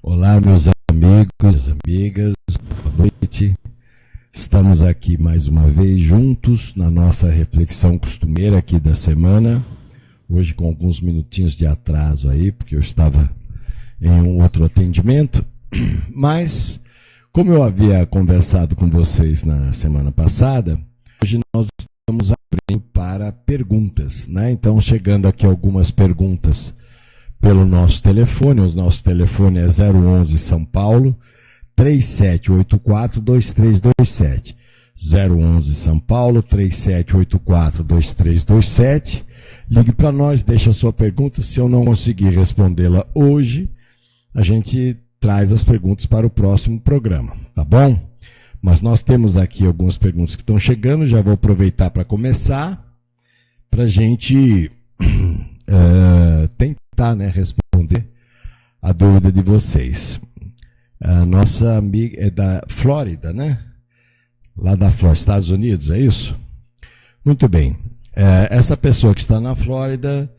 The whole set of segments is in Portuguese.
Olá, meus amigos, amigas, boa noite. Estamos aqui mais uma vez juntos na nossa reflexão costumeira aqui da semana. Hoje com alguns minutinhos de atraso aí, porque eu estava em um outro atendimento. Mas, como eu havia conversado com vocês na semana passada, hoje nós estamos abrindo para perguntas, né? Então, chegando aqui algumas perguntas pelo nosso telefone. O nosso telefone é 011 São Paulo, 3784-2327. 011 São Paulo, 3784-2327. Ligue para nós, deixa a sua pergunta. Se eu não conseguir respondê-la hoje, a gente traz as perguntas para o próximo programa, tá bom? Mas nós temos aqui algumas perguntas que estão chegando, já vou aproveitar para começar, para a gente tentar, né, responder a dúvida de vocês. A nossa amiga é da Flórida, né? Lá da Flórida, Estados Unidos, é isso? Muito bem. Essa pessoa que está na Flórida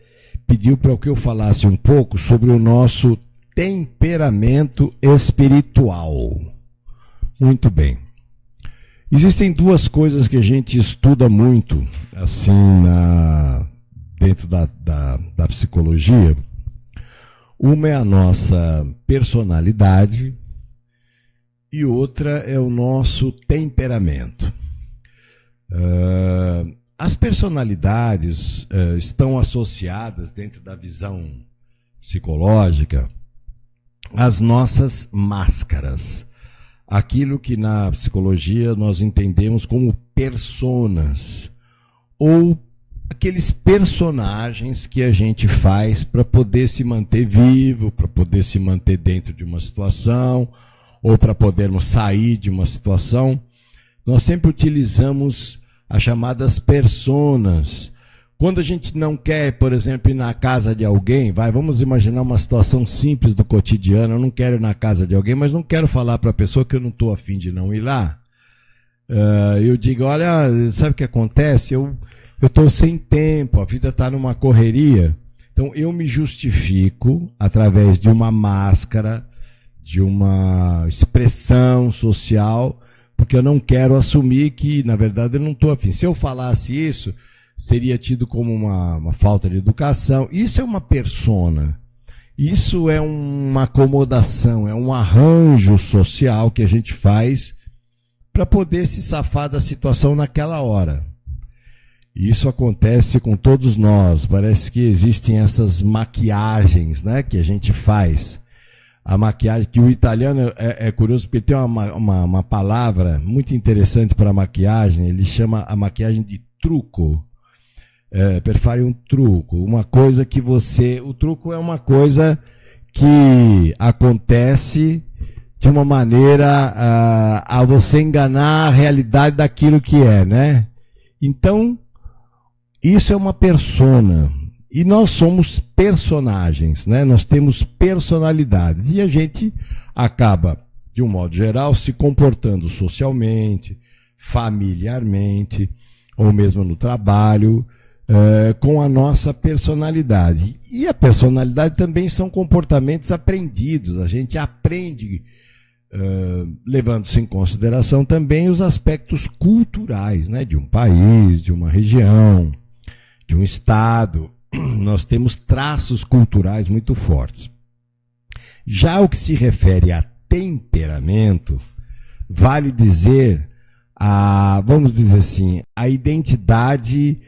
pediu para que eu falasse um pouco sobre o nosso temperamento espiritual. Muito bem. Existem duas coisas que a gente estuda muito, assim, dentro da psicologia. Uma é a nossa personalidade e outra é o nosso temperamento. As personalidades estão associadas, dentro da visão psicológica, às nossas máscaras. Aquilo que na psicologia nós entendemos como personas, ou aqueles personagens que a gente faz para poder se manter vivo, para poder se manter dentro de uma situação, ou para podermos sair de uma situação. Nós sempre utilizamos as chamadas personas. Quando a gente não quer, por exemplo, ir na casa de alguém, vamos imaginar uma situação simples do cotidiano. Eu não quero ir na casa de alguém, mas não quero falar para a pessoa que eu não estou a fim de não ir lá. Eu digo, olha, sabe o que acontece? Eu estou sem tempo, a vida está numa correria. Então eu me justifico através de uma máscara, de uma expressão social, porque eu não quero assumir que, na verdade, eu não estou afim. Se eu falasse isso, seria tido como uma falta de educação. Isso é uma persona. Isso é uma acomodação, é um arranjo social que a gente faz para poder se safar da situação naquela hora. Isso acontece com todos nós. Parece que existem essas maquiagens, né, que a gente faz. A maquiagem, que o italiano é curioso, porque tem uma palavra muito interessante para maquiagem. Ele chama a maquiagem de truco. Per fare um truco. Uma coisa que o truco é uma coisa que acontece de uma maneira a você enganar a realidade daquilo que é, né? Então, isso é uma persona. E nós somos personagens, né? Nós temos personalidades. E a gente acaba, de um modo geral, se comportando socialmente, familiarmente, ou mesmo no trabalho, com a nossa personalidade. E a personalidade também são comportamentos aprendidos. A gente aprende, levando-se em consideração também os aspectos culturais, né? De um país, de uma região, de um estado. Nós temos traços culturais muito fortes. Já o que se refere a temperamento, vale dizer vamos dizer assim, a identidade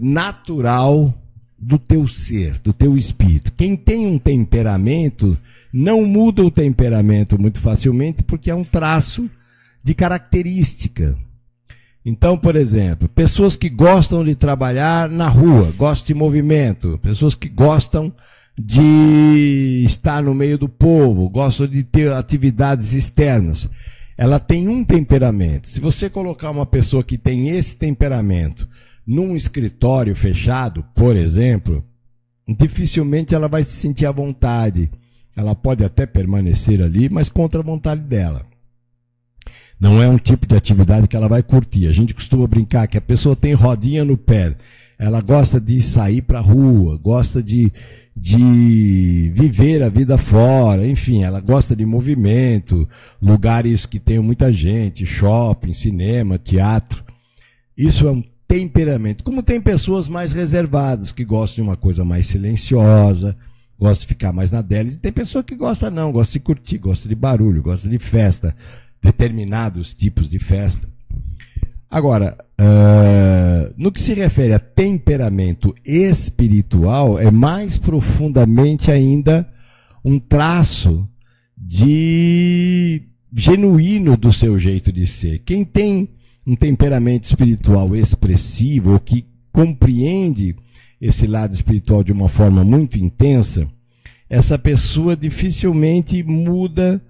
natural do teu ser, do teu espírito. Quem tem um temperamento não muda o temperamento muito facilmente, porque é um traço de característica. Então, por exemplo, pessoas que gostam de trabalhar na rua, gostam de movimento, pessoas que gostam de estar no meio do povo, gostam de ter atividades externas, ela tem um temperamento. Se você colocar uma pessoa que tem esse temperamento num escritório fechado, por exemplo, dificilmente ela vai se sentir à vontade. Ela pode até permanecer ali, mas contra a vontade dela. Não é um tipo de atividade que ela vai curtir. A gente costuma brincar que a pessoa tem rodinha no pé. ela gosta de sair para a rua, gosta de viver a vida fora, enfim, ela gosta de movimento, lugares que tenham muita gente, shopping, cinema, teatro. Isso é um temperamento. Como tem pessoas mais reservadas, que gostam de uma coisa mais silenciosa, gostam de ficar mais na delas, e tem pessoa que gosta não, gosta de curtir, gosta de barulho, gosta de festa, determinados tipos de festa. Agora, no que se refere a temperamento espiritual, é mais profundamente ainda um traço genuíno do seu jeito de ser. Quem tem um temperamento espiritual expressivo, ou que compreende esse lado espiritual de uma forma muito intensa, essa pessoa dificilmente muda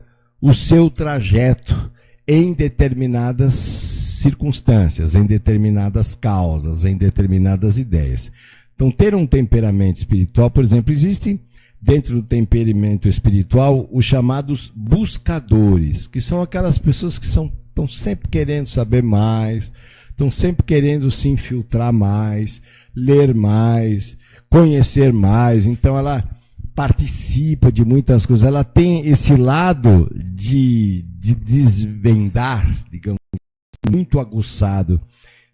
o seu trajeto em determinadas circunstâncias, em determinadas causas, em determinadas ideias. Então, ter um temperamento espiritual, por exemplo, existe dentro do temperamento espiritual os chamados buscadores, que são aquelas pessoas que estão sempre querendo saber mais, estão sempre querendo se infiltrar mais, ler mais, conhecer mais. Então, ela participa de muitas coisas, ela tem esse lado de desvendar, digamos, muito aguçado.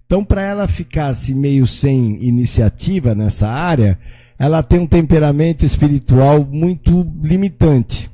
Então, para ela ficar assim, meio sem iniciativa nessa área, ela tem um temperamento espiritual muito limitante.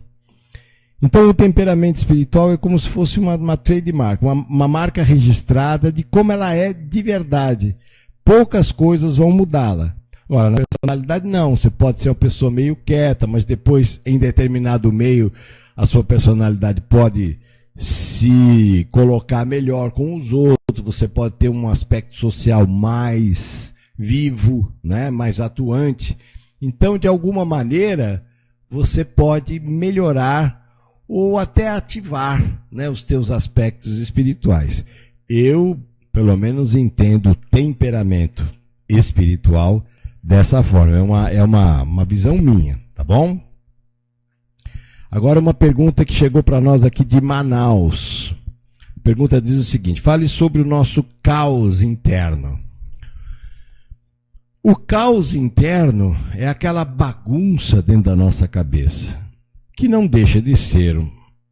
Então, o temperamento espiritual é como se fosse uma trademark, uma marca registrada de como ela é de verdade. Poucas coisas vão mudá-la. Agora, na personalidade, não. Você pode ser uma pessoa meio quieta, mas depois, em determinado meio, a sua personalidade pode se colocar melhor com os outros. Você pode ter um aspecto social mais vivo, né? Mais atuante. Então, de alguma maneira, você pode melhorar ou até ativar, né, os teus aspectos espirituais. Eu, pelo menos, entendo o temperamento espiritual dessa forma. É uma visão minha, tá bom? Agora uma pergunta que chegou para nós aqui de Manaus. A pergunta diz o seguinte: fale sobre o nosso caos interno. O caos interno é aquela bagunça dentro da nossa cabeça, que não deixa de ser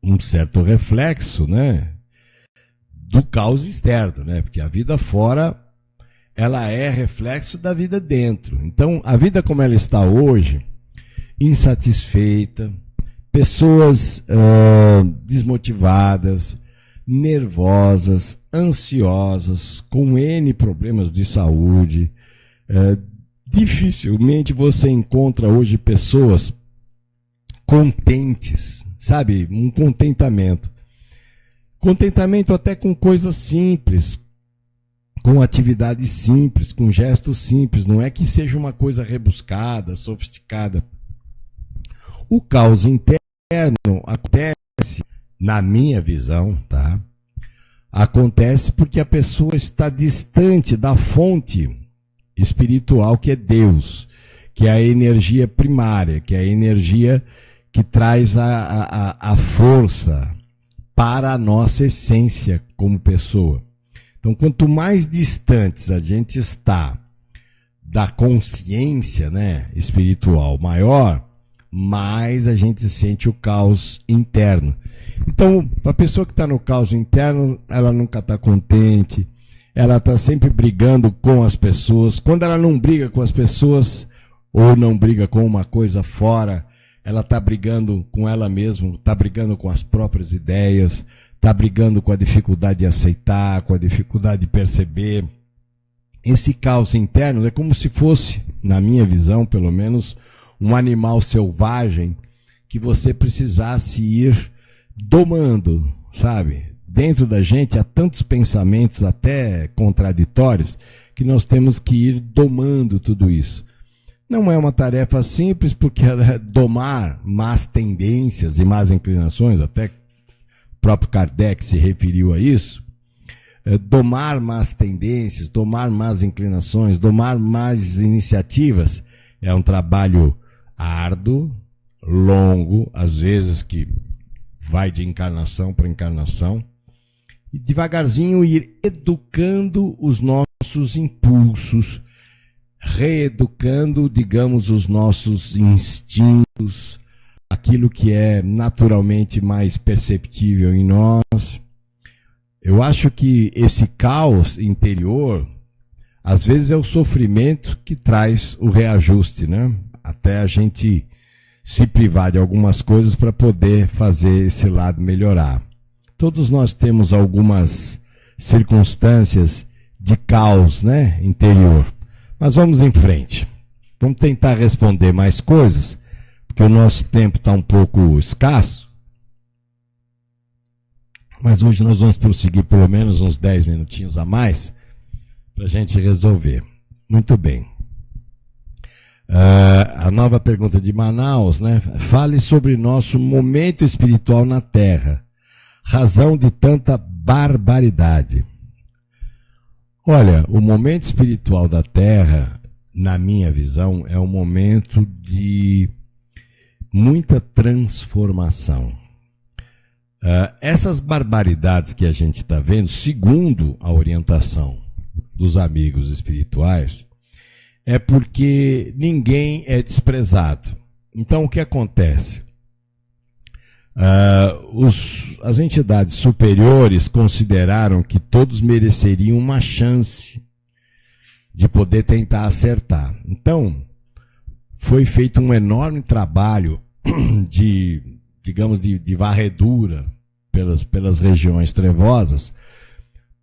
um certo reflexo, né, do caos externo, né? Porque a vida fora, ela é reflexo da vida dentro. Então, a vida como ela está hoje, insatisfeita, pessoas desmotivadas, nervosas, ansiosas, com N problemas de saúde, dificilmente você encontra hoje pessoas contentes, sabe? Um contentamento. Contentamento até com coisas simples, com atividades simples, com gestos simples. Não é que seja uma coisa rebuscada, sofisticada. O caos interno acontece, na minha visão, tá? Acontece porque a pessoa está distante da fonte espiritual que é Deus, que é a energia primária, que é a energia que traz a força para a nossa essência como pessoa. Então, quanto mais distantes a gente está da consciência, né, espiritual maior, mais a gente sente o caos interno. Então, a pessoa que está no caos interno, ela nunca está contente, ela está sempre brigando com as pessoas. Quando ela não briga com as pessoas, ou não briga com uma coisa fora, ela está brigando com ela mesma, está brigando com as próprias ideias, está brigando com a dificuldade de aceitar, com a dificuldade de perceber. Esse caos interno é como se fosse, na minha visão, pelo menos, um animal selvagem que você precisasse ir domando, sabe? Dentro da gente há tantos pensamentos, até contraditórios, que nós temos que ir domando tudo isso. Não é uma tarefa simples, porque domar más tendências e más inclinações, até o próprio Kardec se referiu a isso, domar más tendências, domar más inclinações, domar más iniciativas, é um trabalho árduo, longo, às vezes que vai de encarnação para encarnação, e devagarzinho ir educando os nossos impulsos, reeducando, digamos, os nossos instintos, aquilo que é naturalmente mais perceptível em nós. Eu acho que esse caos interior, às vezes é o sofrimento que traz o reajuste, né? Até a gente se privar de algumas coisas para poder fazer esse lado melhorar. Todos nós temos algumas circunstâncias de caos, né, interior. Mas vamos em frente. Vamos tentar responder mais coisas, porque o nosso tempo está um pouco escasso. Mas hoje nós vamos prosseguir pelo menos uns 10 minutinhos a mais para a gente resolver. Muito bem. A nova pergunta de Manaus, né? Fale sobre nosso momento espiritual na Terra. Razão de tanta barbaridade. Olha, o momento espiritual da Terra, na minha visão, é um momento de muita transformação. Essas barbaridades que a gente está vendo, segundo a orientação dos amigos espirituais, é porque ninguém é desprezado. Então, o que acontece? As entidades superiores consideraram que todos mereceriam uma chance de poder tentar acertar. Então, foi feito um enorme trabalho de, digamos, de varredura pelas regiões trevosas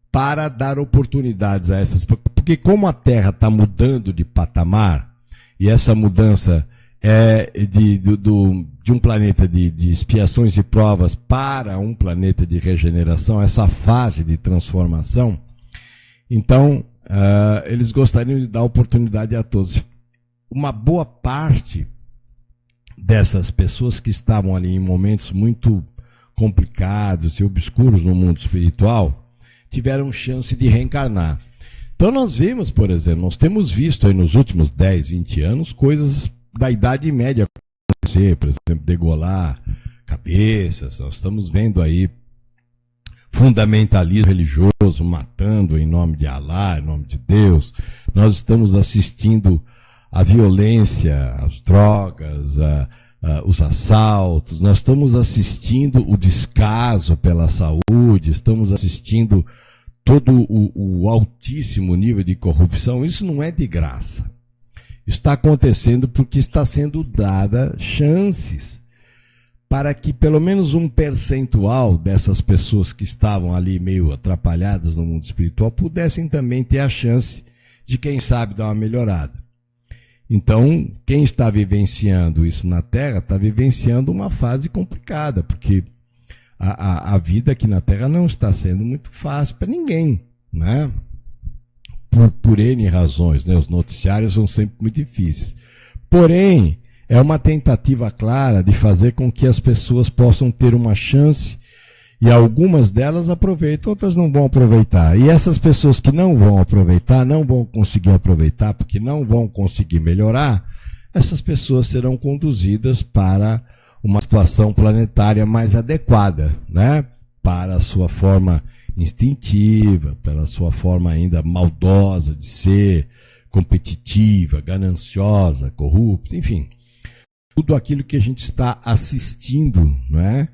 para dar oportunidades a essas. Porque como a Terra está mudando de patamar, e essa mudança é de um planeta de expiações e provas para um planeta de regeneração, essa fase de transformação, então eles gostariam de dar oportunidade a todos. Uma boa parte dessas pessoas que estavam ali em momentos muito complicados e obscuros no mundo espiritual, tiveram chance de reencarnar. Então nós vimos, por exemplo, nós temos visto aí nos últimos 10, 20 anos coisas da Idade Média acontecer, por exemplo, degolar cabeças. Nós estamos vendo aí fundamentalismo religioso matando em nome de Alá, em nome de Deus. Nós estamos assistindo a violência, as drogas, os assaltos. Nós estamos assistindo o descaso pela saúde, estamos assistindo todo o altíssimo nível de corrupção. Isso não é de graça. Está acontecendo porque está sendo dada chances para que pelo menos um percentual dessas pessoas que estavam ali meio atrapalhadas no mundo espiritual pudessem também ter a chance de, quem sabe, dar uma melhorada. Então, quem está vivenciando isso na Terra está vivenciando uma fase complicada, porque a vida aqui na Terra não está sendo muito fácil para ninguém, né? Por N razões, né? Os noticiários são sempre muito difíceis. Porém, é uma tentativa clara de fazer com que as pessoas possam ter uma chance, e algumas delas aproveitam, outras não vão aproveitar. E essas pessoas que não vão aproveitar, não vão conseguir aproveitar, porque não vão conseguir melhorar, essas pessoas serão conduzidas para uma situação planetária mais adequada, né? Para a sua forma instintiva, pela sua forma ainda maldosa de ser, competitiva, gananciosa, corrupta, enfim. Tudo aquilo que a gente está assistindo, né?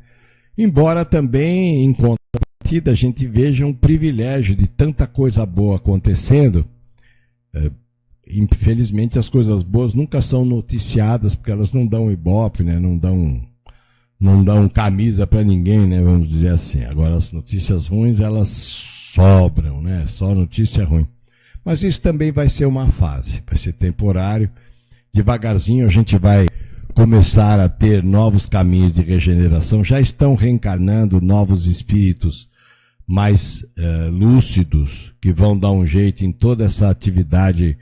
Embora também, em contrapartida, a gente veja um privilégio de tanta coisa boa acontecendo. Infelizmente, as coisas boas nunca são noticiadas, porque elas não dão ibope, né? Não dão camisa para ninguém, né? Vamos dizer assim. Agora, as notícias ruins, elas sobram, né? Só notícia ruim. Mas isso também vai ser uma fase, vai ser temporário. Devagarzinho a gente vai começar a ter novos caminhos de regeneração. Já estão reencarnando novos espíritos mais lúcidos, que vão dar um jeito em toda essa atividade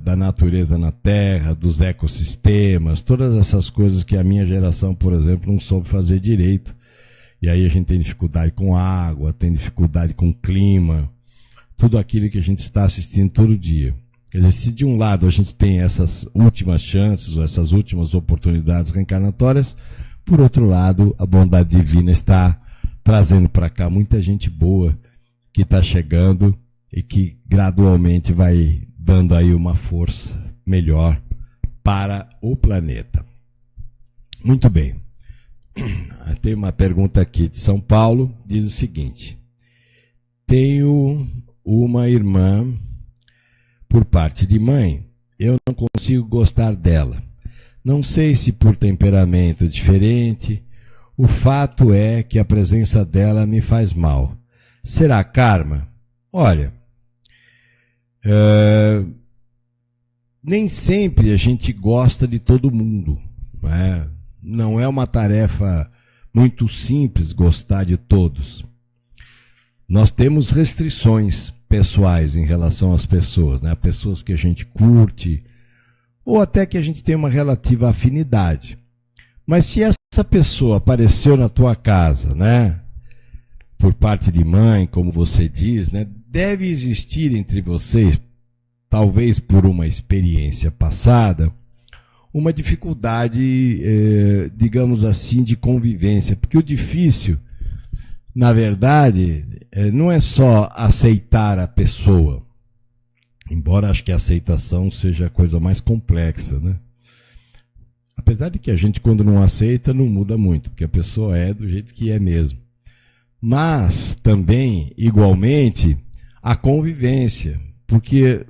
da natureza na Terra, dos ecossistemas, todas essas coisas que a minha geração, por exemplo, não soube fazer direito. E aí a gente tem dificuldade com água, tem dificuldade com clima, tudo aquilo que a gente está assistindo todo dia. Quer dizer, se de um lado a gente tem essas últimas chances, ou essas últimas oportunidades reencarnatórias, por outro lado, a bondade divina está trazendo para cá muita gente boa que está chegando e que gradualmente vai dando aí uma força melhor para o planeta. Muito bem. Tem uma pergunta aqui de São Paulo, diz o seguinte: tenho uma irmã por parte de mãe, eu não consigo gostar dela. Não sei se por temperamento diferente, o fato é que a presença dela me faz mal. Será karma? Olha, nem sempre a gente gosta de todo mundo, não é? Não é uma tarefa muito simples gostar de todos. Nós temos restrições pessoais em relação às pessoas, né? Pessoas que a gente curte, ou até que a gente tem uma relativa afinidade. Mas se essa pessoa apareceu na tua casa, né, por parte de mãe, como você diz, né, deve existir entre vocês, talvez por uma experiência passada, uma dificuldade, digamos assim, de convivência. Porque o difícil, na verdade, não é só aceitar a pessoa, embora acho que a aceitação seja a coisa mais complexa, né? Apesar de que a gente, quando não aceita, não muda muito, porque a pessoa é do jeito que é mesmo. Mas também, igualmente, a convivência, porque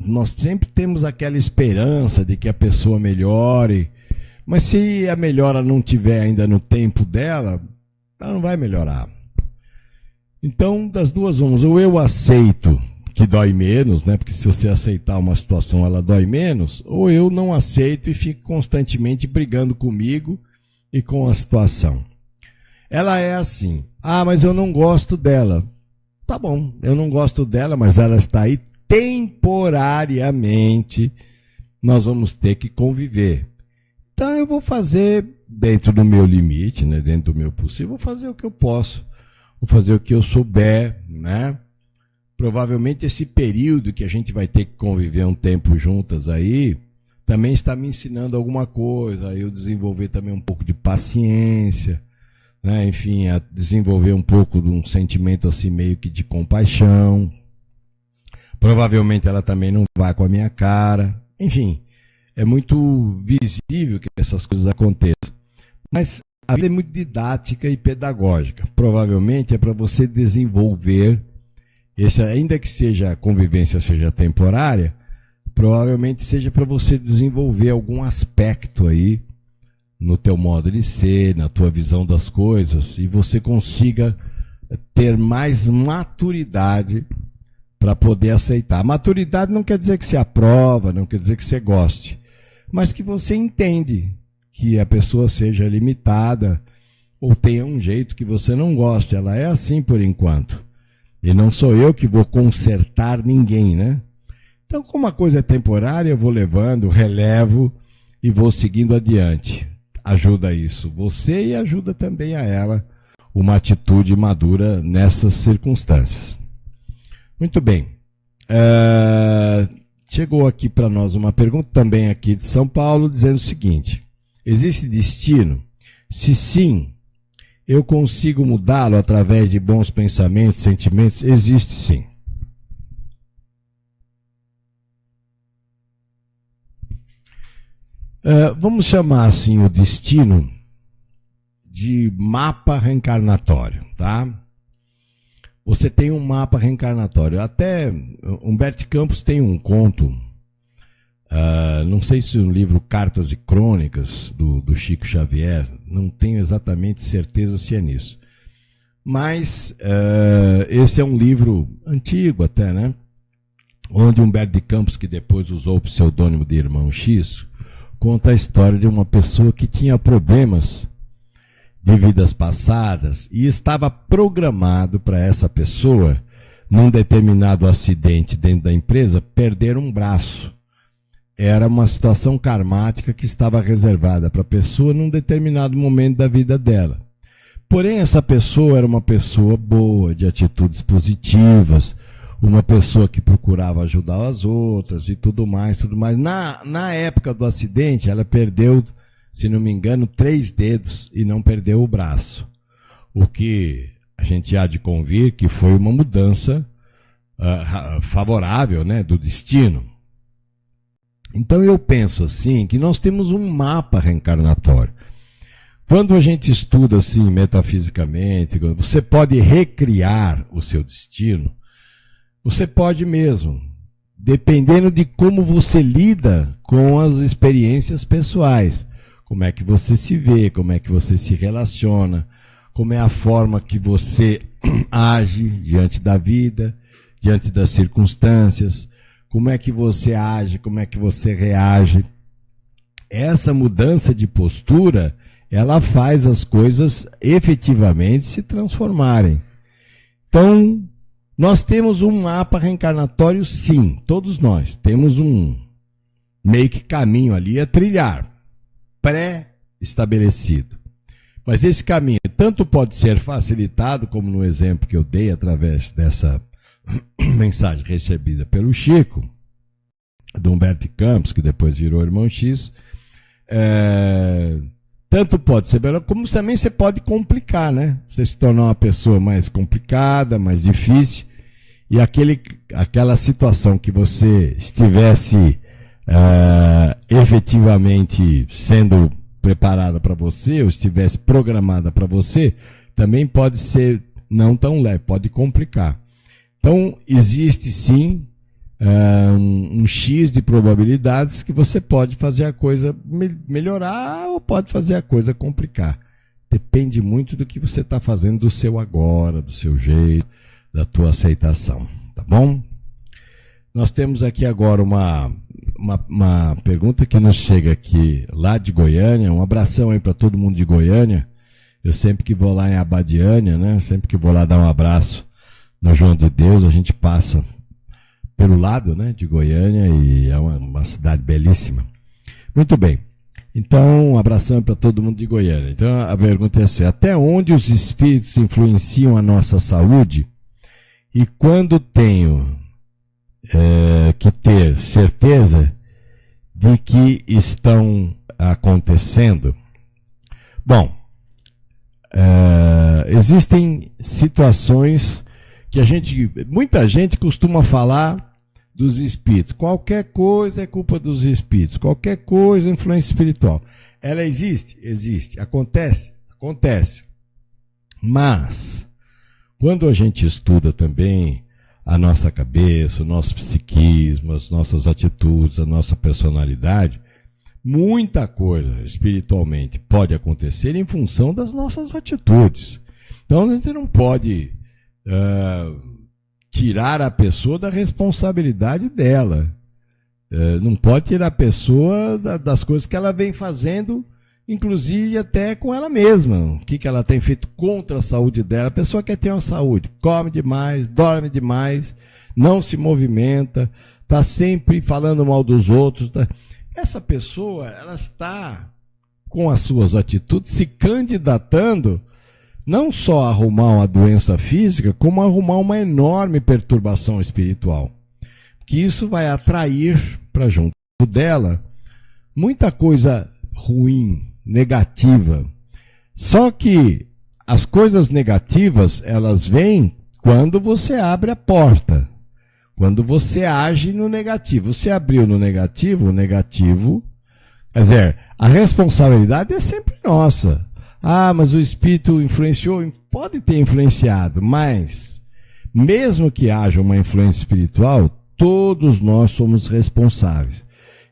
nós sempre temos aquela esperança de que a pessoa melhore, mas se a melhora não tiver ainda no tempo dela, ela não vai melhorar. Então, das duas umas, ou eu aceito que dói menos, né? Porque se você aceitar uma situação, ela dói menos, ou eu não aceito e fico constantemente brigando comigo e com a situação. Ela é assim: ah, mas eu não gosto dela. Tá bom, eu não gosto dela, mas ela está aí temporariamente, nós vamos ter que conviver. Então eu vou fazer dentro do meu limite, né, dentro do meu possível, vou fazer o que eu posso, vou fazer o que eu souber, né? Provavelmente esse período que a gente vai ter que conviver um tempo juntas aí, também está me ensinando alguma coisa, a eu desenvolver também um pouco de paciência, né? Enfim, a desenvolver um pouco de um sentimento assim meio que de compaixão. Provavelmente ela também não vai com a minha cara. Enfim, é muito visível que essas coisas aconteçam. Mas a vida é muito didática e pedagógica. Provavelmente é para você desenvolver, ainda que seja a convivência seja temporária, provavelmente seja para você desenvolver algum aspecto aí no teu modo de ser, na tua visão das coisas, e você consiga ter mais maturidade para poder aceitar. Maturidade não quer dizer que você aprova, não quer dizer que você goste, mas que você entende que a pessoa seja limitada ou tenha um jeito que você não gosta. Ela é assim por enquanto. E não sou eu que vou consertar ninguém, né? Então, como a coisa é temporária, eu vou levando, relevo e vou seguindo adiante. Ajuda isso você e ajuda também a ela uma atitude madura nessas circunstâncias. Muito bem. Chegou aqui para nós uma pergunta também aqui de São Paulo, dizendo o seguinte: existe destino? Se sim, eu consigo mudá-lo através de bons pensamentos, sentimentos? Existe sim. Vamos chamar assim o destino de mapa reencarnatório, tá? Você tem um mapa reencarnatório. Até Humberto Campos tem um conto, não sei se um livro Cartas e Crônicas, do Chico Xavier, não tenho exatamente certeza se é nisso. Mas esse é um livro antigo até, né? Onde Humberto de Campos, que depois usou o pseudônimo de Irmão X, conta a história de uma pessoa que tinha problemas de vidas passadas e estava programado para essa pessoa, num determinado acidente dentro da empresa, perder um braço. Era uma situação karmática que estava reservada para a pessoa num determinado momento da vida dela. Porém, essa pessoa era uma pessoa boa, de atitudes positivas, uma pessoa que procurava ajudar as outras e tudo mais, tudo mais. Na época do acidente, ela perdeu, se não me engano, 3 dedos e não perdeu o braço. O que a gente há de convir que foi uma mudança favorável, né, do destino. Então eu penso assim, que nós temos um mapa reencarnatório. Quando a gente estuda assim metafisicamente, você pode recriar o seu destino, você pode mesmo, dependendo de como você lida com as experiências pessoais. Como é que você se vê, como é que você se relaciona, como é a forma que você age diante da vida, diante das circunstâncias, como é que você age, como é que você reage. Essa mudança de postura, ela faz as coisas efetivamente se transformarem. Então, nós temos um mapa reencarnatório, sim, todos nós. Temos um meio que caminho ali a trilhar, pré-estabelecido. Mas esse caminho tanto pode ser facilitado, como no exemplo que eu dei através dessa mensagem recebida pelo Chico, do Humberto Campos, que depois virou Irmão X, tanto pode ser melhor, como também você pode complicar, né? Você se tornar uma pessoa mais complicada, mais difícil, e aquela situação que você estivesse efetivamente sendo preparada para você, ou estivesse programada para você, também pode ser não tão leve, pode complicar. Então, existe sim um X de probabilidades que você pode fazer a coisa melhorar ou pode fazer a coisa complicar. Depende muito do que você está fazendo, do seu agora, do seu jeito, da tua aceitação. Tá bom? Nós temos aqui agora uma pergunta que nos chega aqui lá de Goiânia. Um abração aí para todo mundo de Goiânia. Eu sempre que vou lá em Abadiânia, né? Sempre que vou lá dar um abraço no João de Deus, a gente passa pelo lado, né, de Goiânia, e é uma cidade belíssima. Muito bem. Então, um abração para todo mundo de Goiânia. Então, a pergunta é assim: até onde os espíritos influenciam a nossa saúde? E quando tenho que ter certeza de que estão acontecendo? Bom, existem situações que muita gente costuma falar dos espíritos. Qualquer coisa é culpa dos espíritos. Qualquer coisa é influência espiritual. Ela existe? Existe. Acontece? Acontece. Mas, quando a gente estuda também a nossa cabeça, o nosso psiquismo, as nossas atitudes, a nossa personalidade, muita coisa espiritualmente pode acontecer em função das nossas atitudes. Então, a gente não pode tirar a pessoa da responsabilidade dela. Não pode tirar a pessoa das coisas que ela vem fazendo, inclusive até com ela mesma. O que ela tem feito contra a saúde dela. A pessoa quer ter uma saúde, come demais, dorme demais, não se movimenta, está sempre falando mal dos outros. Essa pessoa, ela está, com as suas atitudes, se candidatando não só a arrumar uma doença física, como a arrumar uma enorme perturbação espiritual. Que isso vai atrair para junto dela muita coisa ruim, negativa. Só que as coisas negativas, elas vêm quando você abre a porta. Quando você age no negativo. Você abriu no negativo, o negativo... Quer dizer, a responsabilidade é sempre nossa. Ah, mas o espírito influenciou? Pode ter influenciado, mas mesmo que haja uma influência espiritual, todos nós somos responsáveis.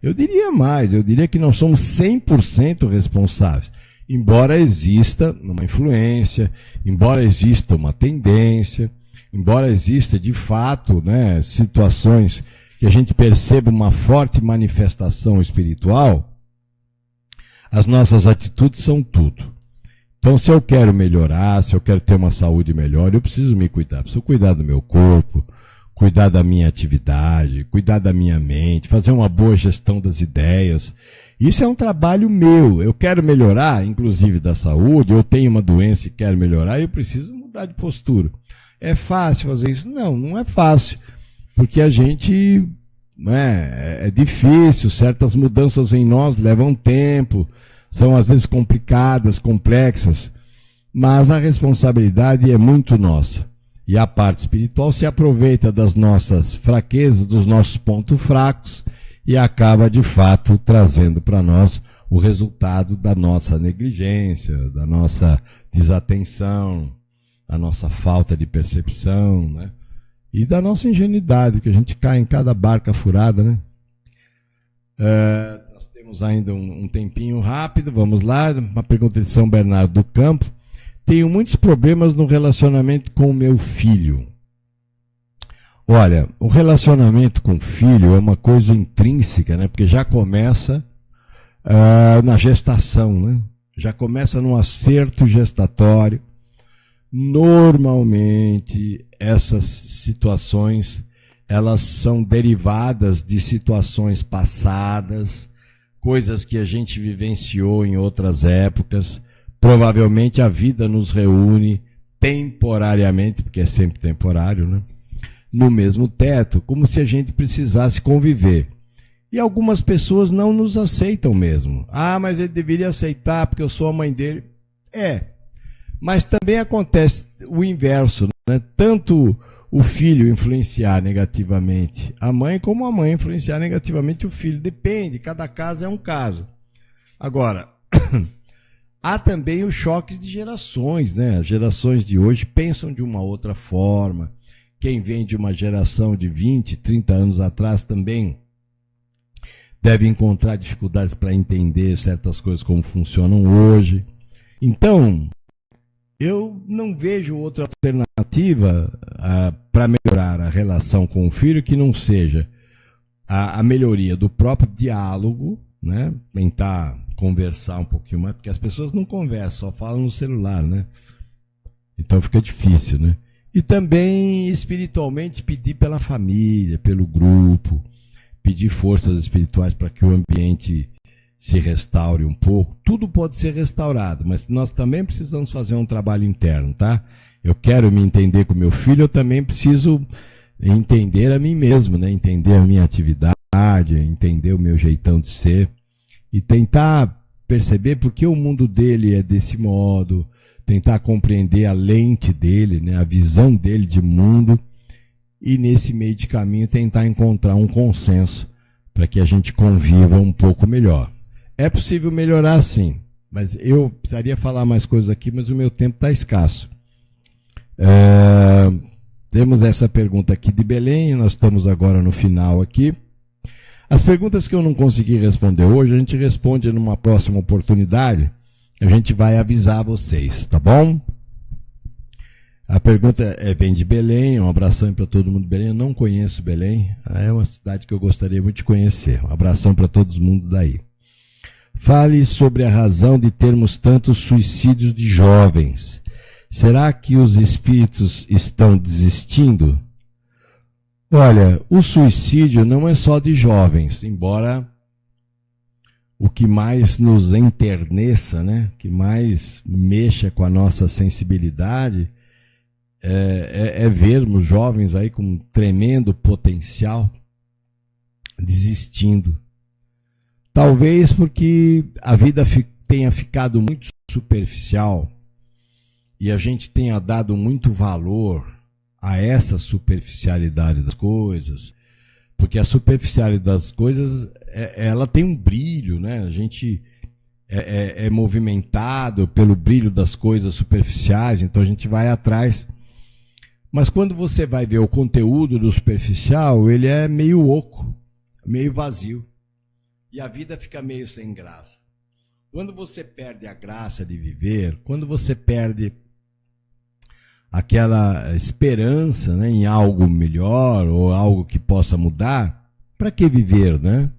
Eu diria mais, eu diria que nós somos 100% responsáveis. Embora exista uma influência, embora exista uma tendência, embora exista de fato, né, situações que a gente perceba uma forte manifestação espiritual, as nossas atitudes são tudo. Então, se eu quero melhorar, se eu quero ter uma saúde melhor, eu preciso me cuidar. Preciso cuidar do meu corpo, cuidar da minha atividade, cuidar da minha mente, fazer uma boa gestão das ideias. Isso é um trabalho meu. Eu quero melhorar, inclusive da saúde, eu tenho uma doença e quero melhorar, eu preciso mudar de postura. É fácil fazer isso? Não, não é fácil. Porque a gente... é difícil, certas mudanças em nós levam tempo, são às vezes complicadas, complexas, mas a responsabilidade é muito nossa. E a parte espiritual se aproveita das nossas fraquezas, dos nossos pontos fracos, e acaba, de fato, trazendo para nós o resultado da nossa negligência, da nossa desatenção, da nossa falta de percepção, né? E da nossa ingenuidade, que a gente cai em cada barca furada, né? Nós temos ainda um tempinho rápido, vamos lá, uma pergunta de São Bernardo do Campo. Tenho muitos problemas no relacionamento com o meu filho. Olha, o relacionamento com o filho é uma coisa intrínseca, né? Porque já começa na gestação, né? Já começa no acerto gestatório. Normalmente, essas situações, elas são derivadas de situações passadas, coisas que a gente vivenciou em outras épocas. Provavelmente a vida nos reúne temporariamente, porque é sempre temporário, né? No mesmo teto, como se a gente precisasse conviver. E algumas pessoas não nos aceitam mesmo. Ah, mas ele deveria aceitar porque eu sou a mãe dele. Mas também acontece o inverso, né? Tanto o filho influenciar negativamente a mãe, como a mãe influenciar negativamente o filho. Depende, cada caso é um caso. Agora, há também os choques de gerações, né? As gerações de hoje pensam de uma outra forma. Quem vem de uma geração de 20, 30 anos atrás também deve encontrar dificuldades para entender certas coisas como funcionam hoje. Então, eu não vejo outra alternativa para melhorar a relação com o filho que não seja a melhoria do próprio diálogo, né? Tentar conversar um pouquinho mais, porque as pessoas não conversam, só falam no celular, né? Então fica difícil, né? E também espiritualmente pedir pela família, pelo grupo, pedir forças espirituais para que o ambiente se restaure um pouco. Tudo pode ser restaurado, mas nós também precisamos fazer um trabalho interno, tá? Eu quero me entender com meu filho, eu também preciso entender a mim mesmo, né? Entender a minha atividade, entender o meu jeitão de ser e tentar perceber por que o mundo dele é desse modo, tentar compreender a lente dele, né? A visão dele de mundo e nesse meio de caminho tentar encontrar um consenso para que a gente conviva um pouco melhor. É possível melhorar sim, mas eu precisaria falar mais coisas aqui, mas o meu tempo está escasso. Temos essa pergunta aqui de Belém, nós estamos agora no final aqui. As perguntas que eu não consegui responder hoje, a gente responde numa próxima oportunidade, a gente vai avisar vocês, tá bom? A pergunta vem de Belém, um abração para todo mundo de Belém. Eu não conheço Belém, é uma cidade que eu gostaria muito de conhecer. Um abração para todo mundo daí. Fale sobre a razão de termos tantos suicídios de jovens. Será que os espíritos estão desistindo? Olha, o suicídio não é só de jovens, embora o que mais nos enterneça, né, que mais mexa com a nossa sensibilidade, é vermos jovens aí com um tremendo potencial desistindo. Talvez porque a vida tenha ficado muito superficial e a gente tenha dado muito valor a essa superficialidade das coisas, porque a superficialidade das coisas, ela tem um brilho, né? A gente é movimentado pelo brilho das coisas superficiais, então a gente vai atrás. Mas quando você vai ver o conteúdo do superficial, ele é meio oco, meio vazio. E a vida fica meio sem graça. Quando você perde a graça de viver, quando você perde aquela esperança, né, em algo melhor ou algo que possa mudar, para que viver, né?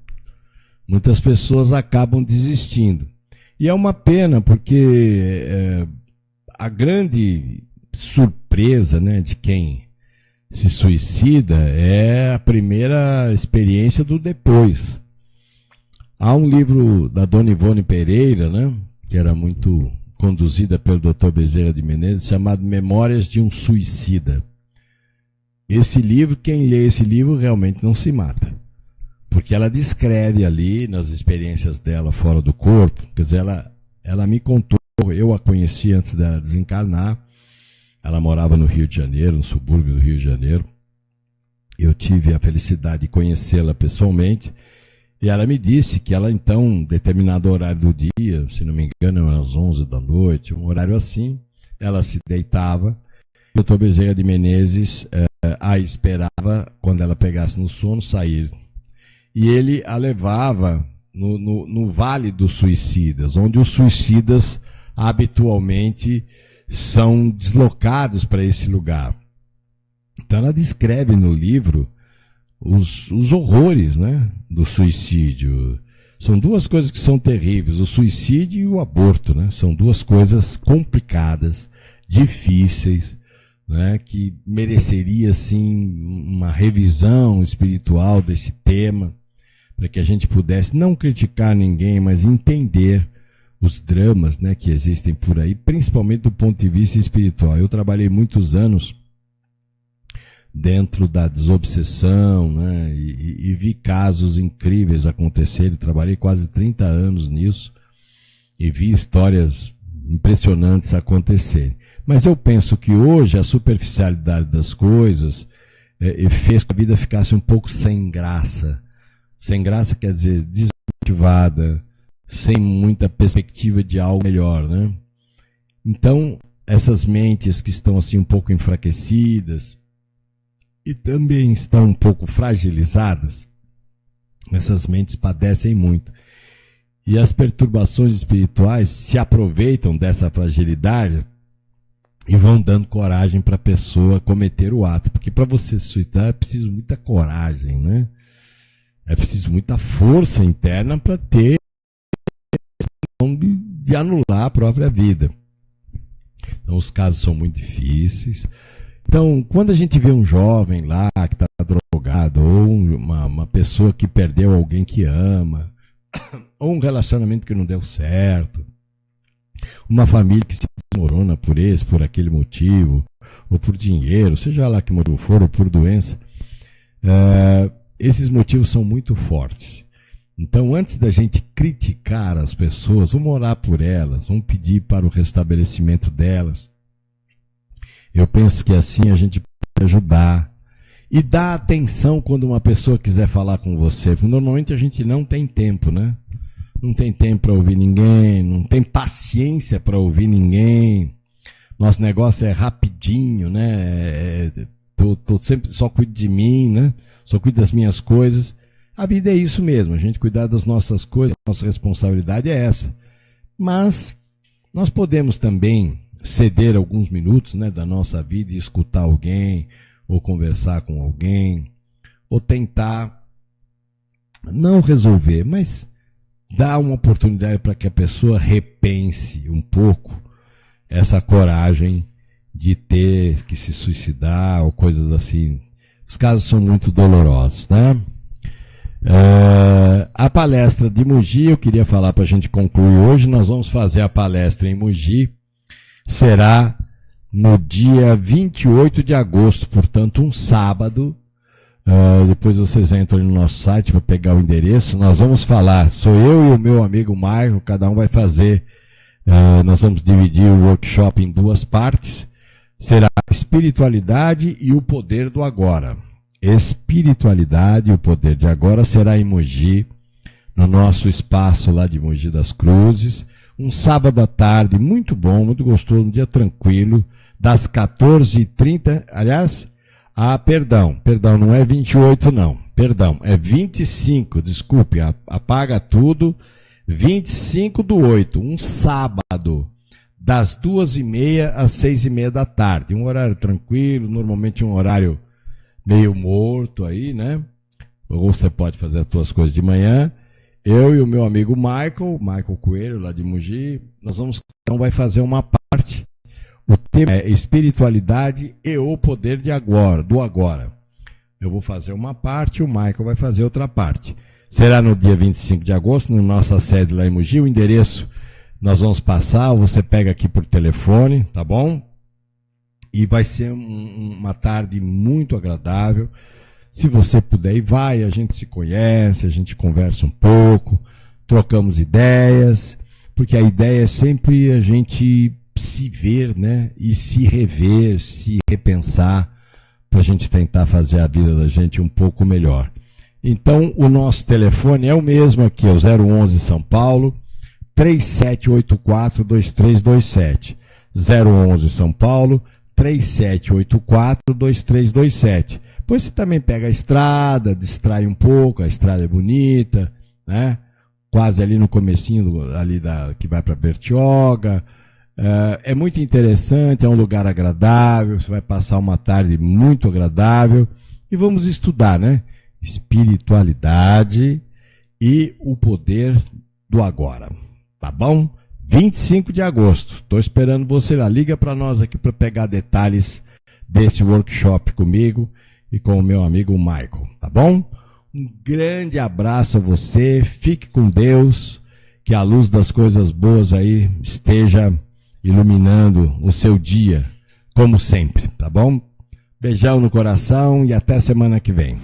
Muitas pessoas acabam desistindo. E é uma pena, porque a grande surpresa, né, de quem se suicida é a primeira experiência do depois. Há um livro da Dona Ivone Pereira, né, que era muito conduzida pelo Dr. Bezerra de Menezes, chamado Memórias de um Suicida. Esse livro, quem lê esse livro realmente não se mata, porque ela descreve ali, nas experiências dela fora do corpo, quer dizer, ela me contou, eu a conheci antes dela desencarnar, ela morava no Rio de Janeiro, no subúrbio do Rio de Janeiro, eu tive a felicidade de conhecê-la pessoalmente, E ela me disse que ela, então, determinado horário do dia, se não me engano, eram às 11 da noite, um horário assim, ela se deitava, e o Dr. Bezerra de Menezes a esperava, quando ela pegasse no sono, sair. E ele a levava no Vale dos Suicidas, onde os suicidas habitualmente são deslocados para esse lugar. Então ela descreve no livro os horrores, né, do suicídio. São duas coisas que são terríveis, o suicídio e o aborto, né? São duas coisas complicadas, difíceis, né, que mereceria sim uma revisão espiritual desse tema, para que a gente pudesse não criticar ninguém, mas entender os dramas, né, que existem por aí, principalmente do ponto de vista espiritual. Eu trabalhei muitos anos dentro da desobsessão, né, e vi casos incríveis acontecerem. Trabalhei quase 30 anos nisso e vi histórias impressionantes acontecerem. Mas eu penso que hoje a superficialidade das coisas fez que a vida ficasse um pouco sem graça. Sem graça quer dizer desmotivada, sem muita perspectiva de algo melhor, né? Então, essas mentes que estão assim um pouco enfraquecidas e também estão um pouco fragilizadas, essas mentes padecem muito. E as perturbações espirituais se aproveitam dessa fragilidade e vão dando coragem para a pessoa cometer o ato. Porque para você se suicidar é preciso muita coragem, né? É preciso muita força interna para ter de anular a própria vida. Então os casos são muito difíceis. Então, quando a gente vê um jovem lá que está drogado, ou uma pessoa que perdeu alguém que ama, ou um relacionamento que não deu certo, uma família que se desmorona por aquele motivo, ou por dinheiro, seja lá que motivo for, ou por doença, esses motivos são muito fortes. Então, antes da gente criticar as pessoas, vamos orar por elas, vamos pedir para o restabelecimento delas. Eu penso que assim a gente pode ajudar. E dar atenção quando uma pessoa quiser falar com você. Normalmente a gente não tem tempo, né? Não tem tempo para ouvir ninguém, não tem paciência para ouvir ninguém. Nosso negócio é rapidinho, né? Tô sempre, só cuido de mim, né? Só cuido das minhas coisas. A vida é isso mesmo, a gente cuidar das nossas coisas, a nossa responsabilidade é essa. Mas nós podemos também ceder alguns minutos, né, da nossa vida e escutar alguém, ou conversar com alguém, ou tentar não resolver, mas dar uma oportunidade para que a pessoa repense um pouco essa coragem de ter que se suicidar ou coisas assim. Os casos são muito dolorosos, né? A palestra de Mogi, eu queria falar para a gente concluir hoje. Nós vamos fazer a palestra em Mogi, será no dia 28 de agosto, portanto um sábado. Depois vocês entram no nosso site para pegar o endereço. Nós vamos falar, sou eu e o meu amigo Maicon, cada um vai fazer, nós vamos dividir o workshop em duas partes. Será a espiritualidade e o poder do agora. Espiritualidade e o poder de agora será em Mogi, no nosso espaço lá de Mogi das Cruzes, um sábado à tarde, muito bom, muito gostoso, um dia tranquilo, das 14h30, aliás, perdão, não é 28 não, perdão, é 25, desculpe, apaga tudo, 25/8, um sábado, das 2h30 às 6h30 da tarde, um horário tranquilo, normalmente um horário meio morto aí, né? Ou você pode fazer as suas coisas de manhã. Eu e o meu amigo Michael Coelho, lá de Mogi, então vai fazer uma parte. O tema é espiritualidade e o poder do agora. Eu vou fazer uma parte, o Michael vai fazer outra parte. Será no dia 25 de agosto, na nossa sede lá em Mogi. O endereço nós vamos passar, você pega aqui por telefone, tá bom? E vai ser uma tarde muito agradável. Se você puder ir, vai, a gente se conhece, a gente conversa um pouco, trocamos ideias, porque a ideia é sempre a gente se ver, né? E se rever, se repensar, para a gente tentar fazer a vida da gente um pouco melhor. Então, o nosso telefone é o mesmo aqui, é o 011 São Paulo, 3784-2327. 011 São Paulo, 3784-2327. Pois você também pega a estrada, distrai um pouco, a estrada é bonita, né? Quase ali no comecinho ali que vai para Bertioga. É muito interessante, é um lugar agradável, você vai passar uma tarde muito agradável. E vamos estudar, né? Espiritualidade e o poder do agora. Tá bom? 25 de agosto. Estou esperando você lá. Liga para nós aqui para pegar detalhes desse workshop comigo e com o meu amigo Michael. Tá bom? Um grande abraço a você. Fique com Deus. Que a luz das coisas boas aí esteja iluminando o seu dia, como sempre. Tá bom? Beijão no coração e até semana que vem.